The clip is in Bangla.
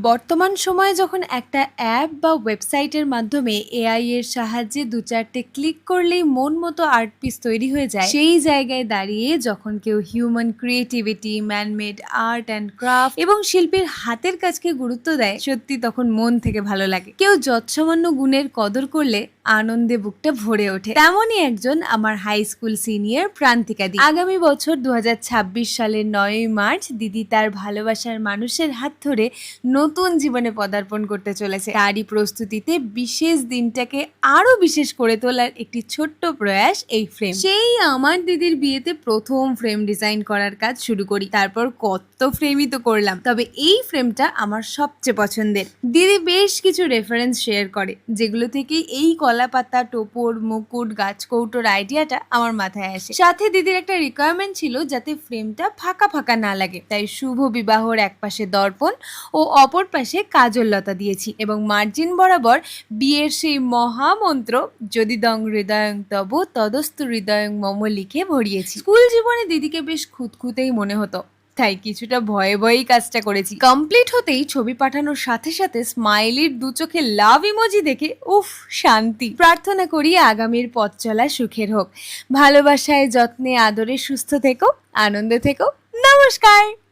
বর্তমান সময়ে যখন একটা অ্যাপ বা ওয়েবসাইটের মাধ্যমে এআই এর সাহায্যে ২-৪টে ক্লিক করলেই মন মতো আর্ট পিস তৈরি হয়ে যায়, সেই জায়গায় দাঁড়িয়ে যখন কেউ human creativity, man-made art and craft এবং শিল্পীর হাতের কাজকে গুরুত্ব দেয়, সত্যি তখন মন থেকে ভালো লাগে। কেউ যৎসামান্য গুণের কদর করলে আনন্দে বুকটা ভরে ওঠে। তেমনই একজন আমার হাই স্কুল সিনিয়র প্রান্তিকা দি। আগামী বছর ২০২৬ সালের ৯ই মার্চ দিদি তার ভালোবাসার মানুষের হাত ধরে নতুন জীবনে পদার্পণ করতে চলেছে। তারই প্রস্তুতিতে বিশেষ দিনটাকে আরো বিশেষ করে তোলার একটি ছোট্ট প্রয়াস এই ফ্রেম। সেই আমার দিদির বিয়েতে প্রথম ফ্রেম ডিজাইন করার কাজ শুরু করি, তারপর কত ফ্রেমই তো করলাম, তবে এই ফ্রেমটা আমার সবচেয়ে পছন্দের। দিদি বেশ কিছু রেফারেন্স শেয়ার করে, যেগুলো থেকে এই কলা পাতা, টোপর, মুকুট, গাছকৌটোর আইডিয়াটা আমার মাথায় আসে। সাথে দিদির একটা রিকোয়ারমেন্ট ছিল যাতে ফ্রেমটা ফাঁকা ফাঁকা না লাগে, তাই শুভ বিবাহর একপাশে দর্পণ ও অপর পাশে কাজল লতা দিয়েছি এবং মার্জিন বরাবর বিয়ের সেই মহামন্ত্র যদি দং হৃদয়ং তব তদস্তু হৃদয়ং মম লিখে ভরিয়েছি। স্কুল জীবনে দিদিকে বেশ খুঁতখুঁতেই মনে হতো, তাই কিছুটা ভয়ে ভয়েই কাজটা করেছি। কমপ্লিট হতেই ছবি পাঠানোর সাথে সাথে স্মাইলির দু চোখে লাভ ইমোজি দেখে উফ শান্তি। প্রার্থনা করি আগামীর পথ চলা সুখের হোক। ভালোবাসায়, যত্নে, আদরে সুস্থ থেকো, আনন্দে থেকো। নমস্কার।